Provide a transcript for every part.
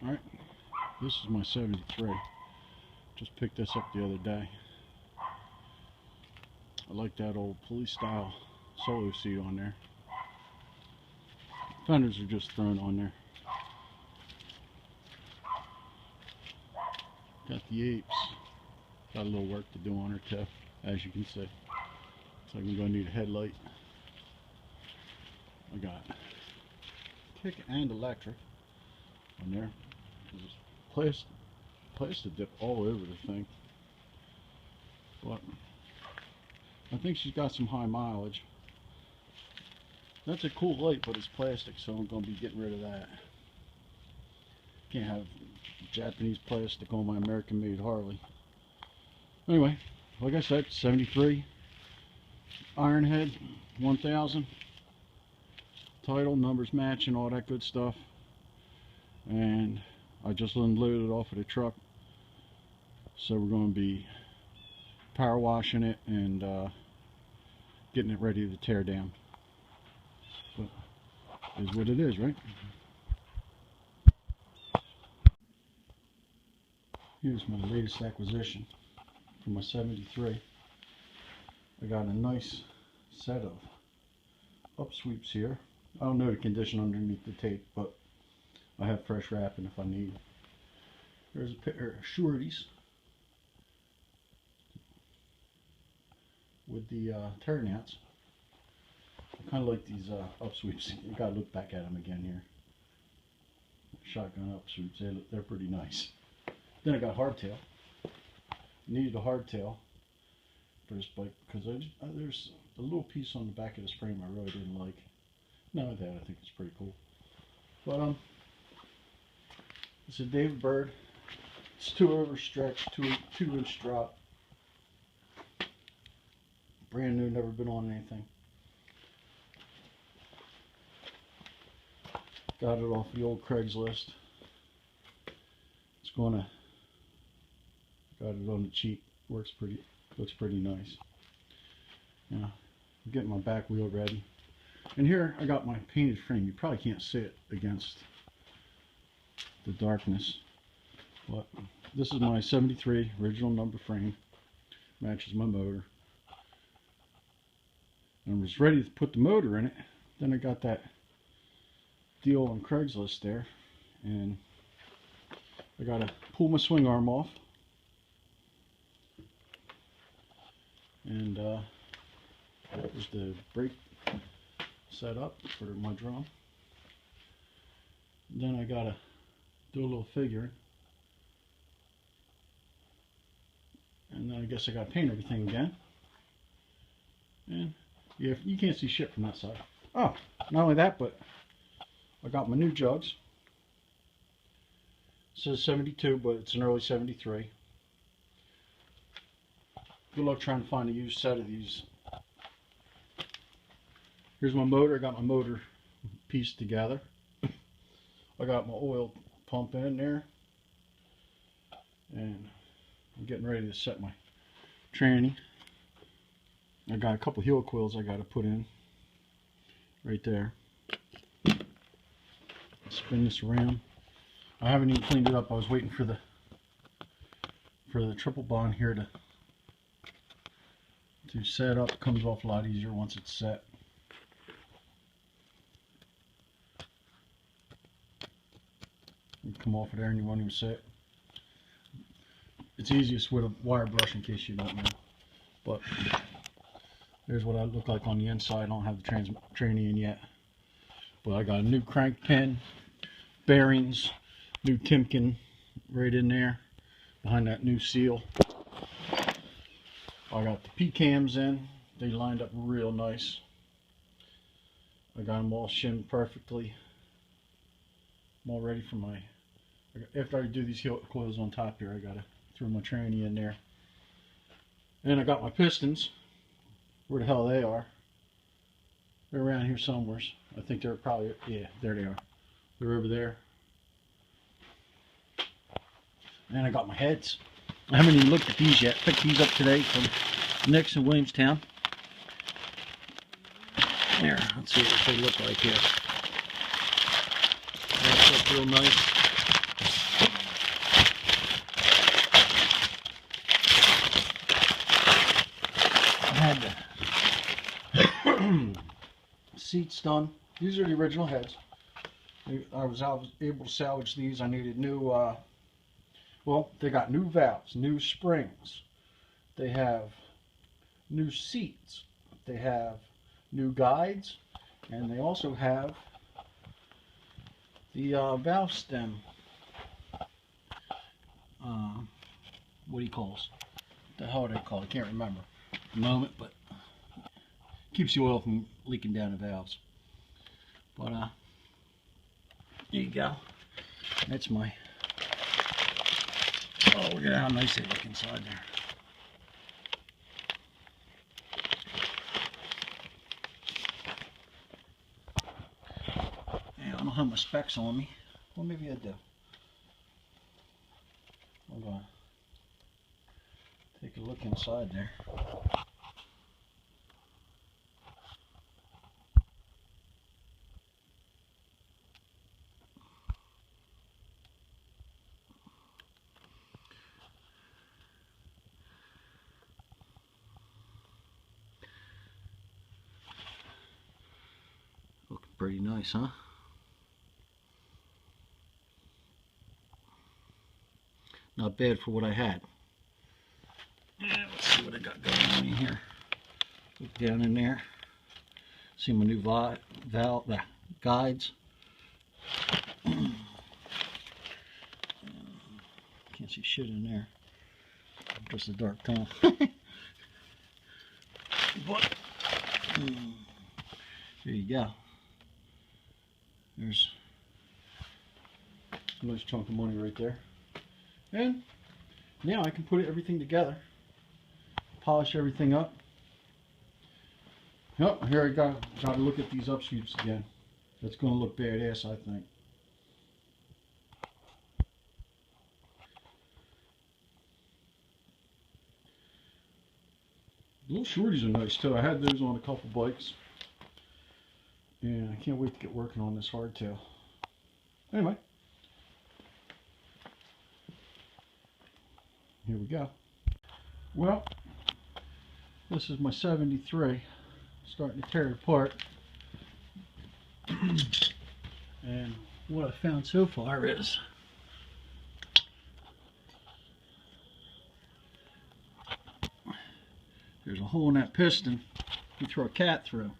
Alright, this is my 73. Just picked this up the other day. I like that old police style solo seat on there. Fenders are just thrown on there. Got the apes. Got a little work to do on her too, as you can see. So I'm going to need a headlight. I got kick and electric on there. There's plastic dip all over the thing. But I think she's got some high mileage. That's a cool light, but it's plastic, so I'm going to be getting rid of that. Can't have Japanese plastic on my American-made Harley. Anyway, like I said, 73 Ironhead 1000. Title, numbers matching, all that good stuff. And I just unloaded it off of the truck. So we're going to be power washing it and getting it ready to tear down. But it is what it is, right? Here's my latest acquisition for my 73. I got a nice set of upsweeps here. I don't know the condition underneath the tape, but I have fresh wrapping if I need. There's a pair of shorties with the turnouts. I kind of like these upsweeps. You gotta look back at them again here. Shotgun upsweeps, they're pretty nice. Then I got hardtail. Needed a hardtail for this bike because there's a little piece on the back of this frame I really didn't like. None of that, I think it's pretty cool. But it's a David Bird. It's too overstretched, 2-inch drop. Brand new, never been on anything. Got it off the old Craigslist. It's got it on the cheap. Looks pretty nice. Yeah, I'm getting my back wheel ready. And here I got my painted frame. You probably can't see it against the darkness, but this is my 73 original number frame. Matches my motor. And I was ready to put the motor in it. Then I got that deal on Craigslist there, and I gotta pull my swing arm off. And there's the brake set up for my drum. Then I gotta do a little figuring, and then I guess I gotta paint everything again. And yeah, you can't see shit from that side. Oh, not only that, but I got my new jugs. It says 72, but it's an early 73. Good luck trying to find a used set of these. Here's my motor. I got my motor pieced together. I got my oil pump in there. And I'm getting ready to set my tranny. I got a couple heel coils I got to put in. Right there. Spin this around. I haven't even cleaned it up. I was waiting for the triple bond here to set up. It comes off a lot easier once it's set. You come off of there and you won't even see it. It's easiest with a wire brush in case you don't know. But there's what I look like on the inside. I don't have the tranny in yet. But I got a new crank pin, bearings, new Timken right in there behind that new seal. I got the P-cams in. They lined up real nice. I got them all shimmed perfectly. I'm all ready for my... After I do these heel coils on top here, I gotta throw my tranny in there. And I got my pistons. Where the hell they are? They're around here somewhere. I think they're probably... Yeah, there they are. They're over there. And I got my heads. I haven't even looked at these yet. Picked these up today from Nick's in Williamstown. There, let's see what they look like here. That's up real nice. seats done. These are the original heads. I was able to salvage these. I needed new, well, they got new valves, new springs. They have new seats. They have new guides. And they also have the valve stem. What do you call this? The hell are they called? I can't remember at the moment, but keeps the oil from leaking down the valves. But there you go. That's my. Oh, look at how nice they look inside there. Yeah, I don't have my specs on me. Well, maybe I do. Hold on. Take a look inside there. Looking pretty nice, huh? Not bad for what I had. Yeah, let's see what I got going on in here. Look down in there. See my new valve guides. Can't see shit in there. Just a dark tunnel. But there you go. There's a nice chunk of money right there. And now I can put everything together, polish everything up. Yep, here I got to look at these upsweeps again. That's going to look badass, I think. Little shorties are nice too. I had those on a couple bikes. And I can't wait to get working on this hardtail. Anyway. Here we go. Well, this is my 73. Starting to tear it apart. And what I found so far is there's a hole in that piston you throw a cat through.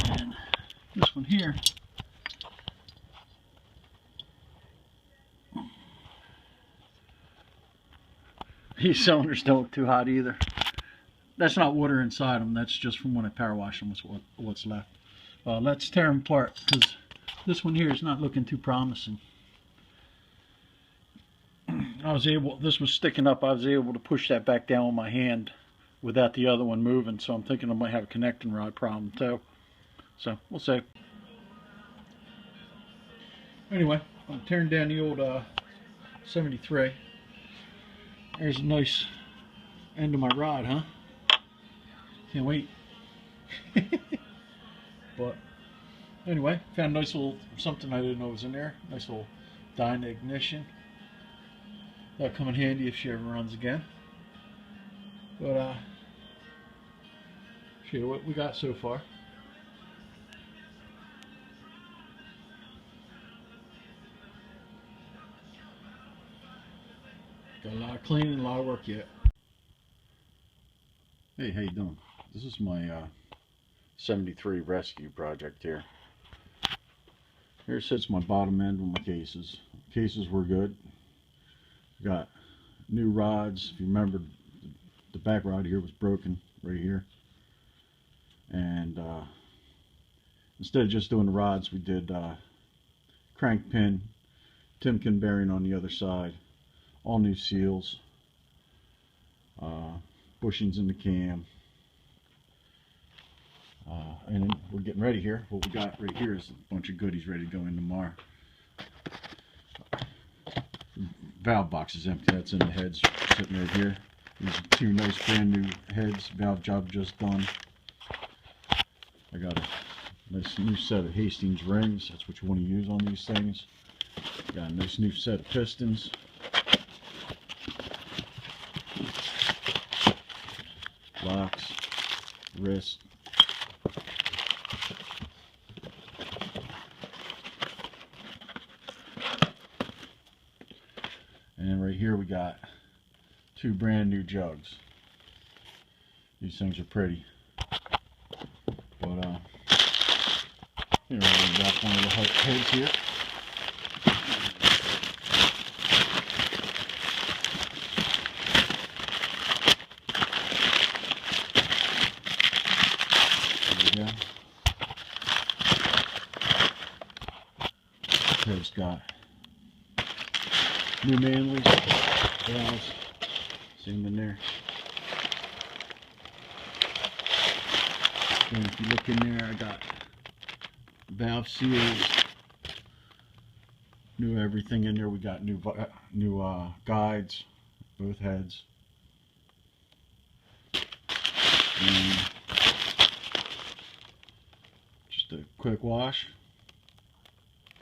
And this one here, these cylinders don't look too hot either. That's not water inside them, that's just from when I power wash them, what's left. Let's tear them apart, because this one here is not looking too promising. This was sticking up, I was able to push that back down with my hand without the other one moving, so I'm thinking I might have a connecting rod problem too. So, we'll see. Anyway, I'm tearing down the old 73. There's a nice end of my rod, huh? Can't wait. But anyway, found a nice little something I didn't know was in there. Nice little dyna ignition. That'll come in handy if she ever runs again. But show you what we got so far. Got a lot of cleaning, a lot of work yet. Hey, how you doing? This is my 73 rescue project here. Here sits my bottom end with my cases. Cases were good. Got new rods. If you remember, the back rod here was broken right here. And instead of just doing the rods, we did crank pin, Timken bearing on the other side, all new seals, bushings in the cam. And then we're getting ready here. What we got right here is a bunch of goodies ready to go in tomorrow. Valve box is empty. That's in the heads sitting right here. These are two nice brand new heads. Valve job just done. I got a nice new set of Hastings rings. That's what you want to use on these things. Got a nice new set of pistons. Locks. wrist. And right here we got 2 brand new jugs. These things are pretty. But here we got one of the heads here. There we go. Head's got new manleys, valves, see them in there. And if you look in there, I got valve seals, new everything in there. We got new guides, both heads. And just a quick wash.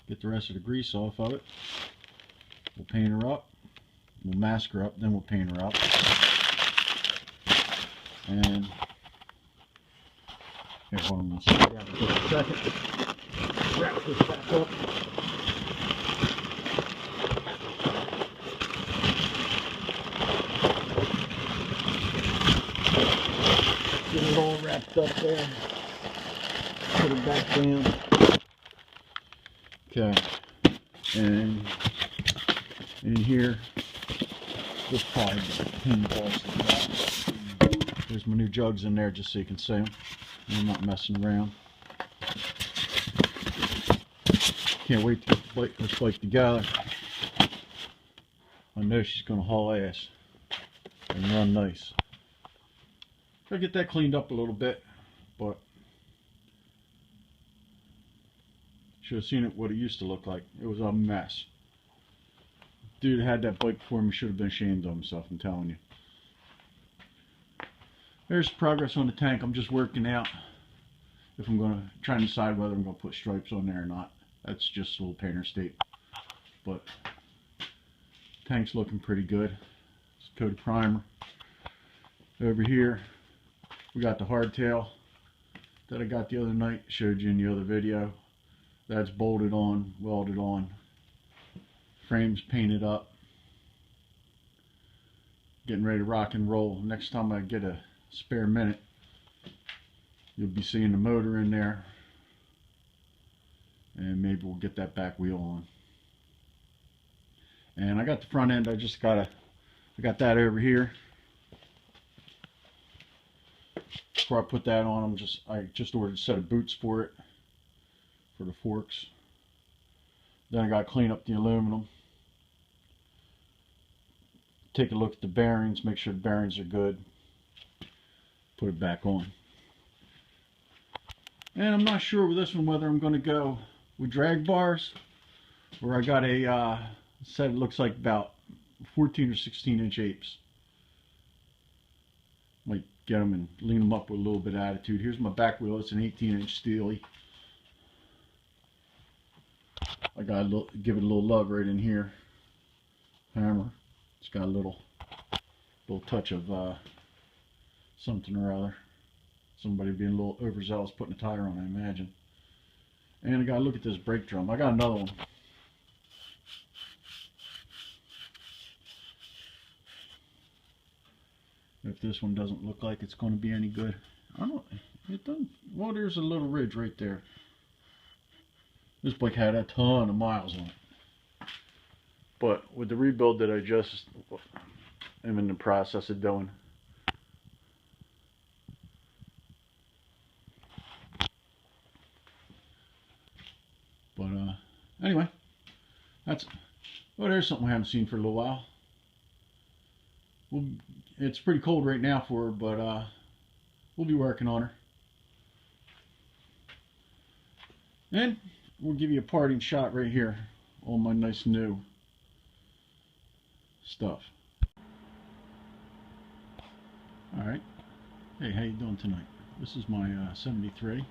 Get the rest of the grease off of it. We'll paint her up. We'll mask her up, then we'll paint her up. And here, hold on, I'm going to sit down for a second. Wrap this back up. Get it all wrapped up there. Put it back down. Okay. And in here, this probably there's my new jugs in there just so you can see them. I'm not messing around. Can't wait to get this bike together. I know she's going to haul ass and run nice. Gotta get that cleaned up a little bit, but should have seen it what it used to look like. It was a mess. Dude had that bike before me should have been ashamed of himself, I'm telling you. There's progress on the tank. I'm just working out if I'm going to try and decide whether I'm going to put stripes on there or not. That's just a little painter state. But tank's looking pretty good. It's coated primer. Over here we got the hardtail that I got the other night. Showed you in the other video. That's bolted on, welded on. Frames painted up. Getting ready to rock and roll. Next time I get a spare minute, you'll be seeing the motor in there, and maybe we'll get that back wheel on. And I got the front end. I got that over here. Before I put that on, I just ordered a set of boots for it, for the forks. Then I got to clean up the aluminum, take a look at the bearings, make sure the bearings are good, put it back on. And I'm not sure with this one whether I'm going to go with drag bars, or I got a set that looks like about 14 or 16 inch apes. Might get them and lean them up with a little bit of attitude. Here's my back wheel. It's an 18 inch Steely. I got to give it a little love right in here. Hammer. It's got a little touch of something or other. Somebody being a little overzealous putting a tire on, I imagine. And I got to look at this brake drum. I got another one. If this one doesn't look like it's going to be any good. I don't, it doesn't. Well, there's a little ridge right there. This bike had a ton of miles on it. But with the rebuild that I just am in the process of doing, but anyway, there's something we haven't seen for a little while. It's pretty cold right now for her, but we'll be working on her. And we'll give you a parting shot right here. All my nice new stuff. Alright. Hey, how you doing tonight? This is my 73.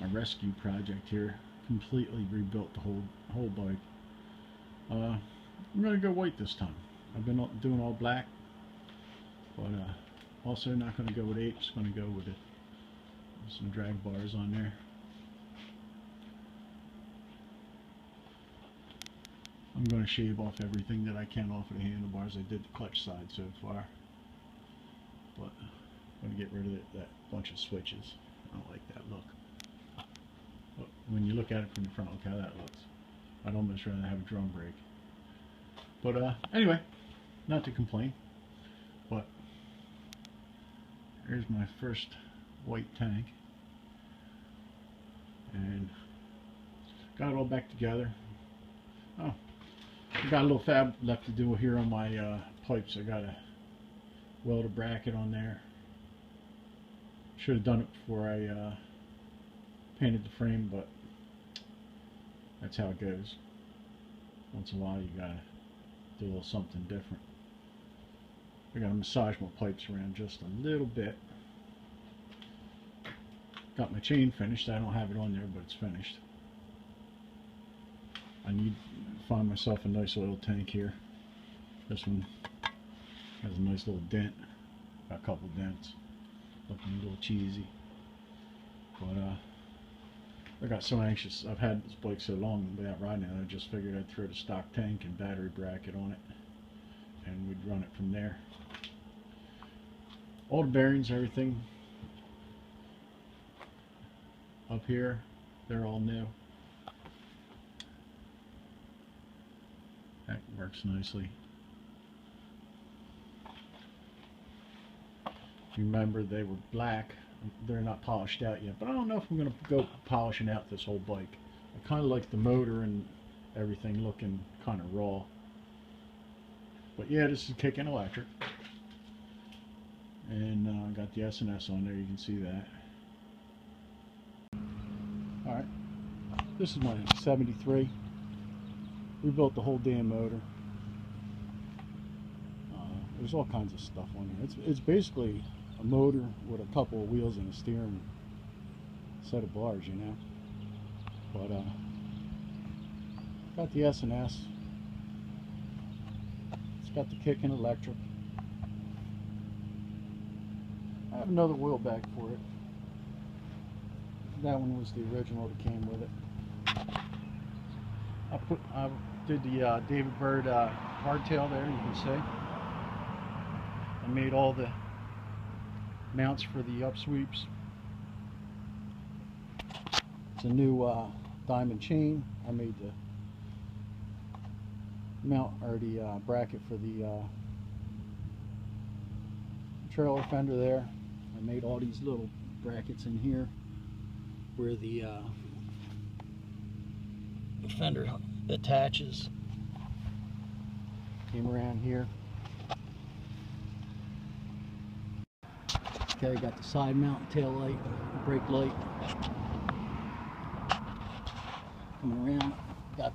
My rescue project here. Completely rebuilt the whole bike. I'm going to go white this time. I've been doing all black. But also not going to go with apes. Going to go with it Some drag bars on there. I'm going to shave off everything that I can off of the handlebars. I did the clutch side so far, but I'm going to get rid of that bunch of switches. I don't like that look. But when you look at it from the front, look how that looks. I'd almost rather have a drum brake. But anyway, not to complain, but here's my first white tank, and got it all back together. Oh, I got a little fab left to do here on my pipes. I got to weld a bracket on there. Should have done it before I painted the frame, but that's how it goes. Once in a while you gotta do a little something different. I gotta massage my pipes around just a little bit. Got my chain finished. I don't have it on there, but it's finished. I need to find myself a nice oil tank here. This one has a nice little dent. Got a couple dents. Looking a little cheesy. But I got so anxious. I've had this bike so long without riding it, I just figured I'd throw the stock tank and battery bracket on it, and we'd run it from there. All the bearings, everything up here, they're all new. That works nicely. Remember, they were black. They're not polished out yet, but I don't know if I'm going to go polishing out this whole bike. I kind of like the motor and everything looking kind of raw. But yeah, this is kicking electric, and I got the S&S on there. You can see that. All right, this is my 73. We built the whole damn motor. There's all kinds of stuff on here. It's basically a motor with a couple of wheels and a steering set of bars, you know. But got the S&S. It's got the kicking electric. I have another wheel back for it. That one was the original that came with it. I did the David Bird hardtail there, you can see. I made all the mounts for the upsweeps. It's a new diamond chain. I made the mount, or the bracket for the trailer fender there. I made all these little brackets in here where the fender attaches. Came around here. Okay, got the side mount tail light, brake light. Coming around, got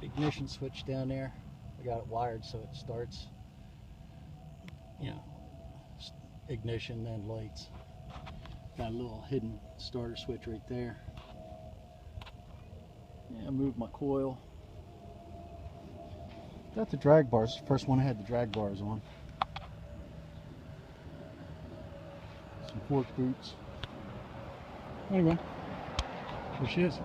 the ignition switch down there. I got it wired so it starts, you know, ignition, then lights. Got a little hidden starter switch right there. Yeah, I moved my coil. Got the drag bars. First one I had the drag bars on. Some fork boots. Anyway, there she is.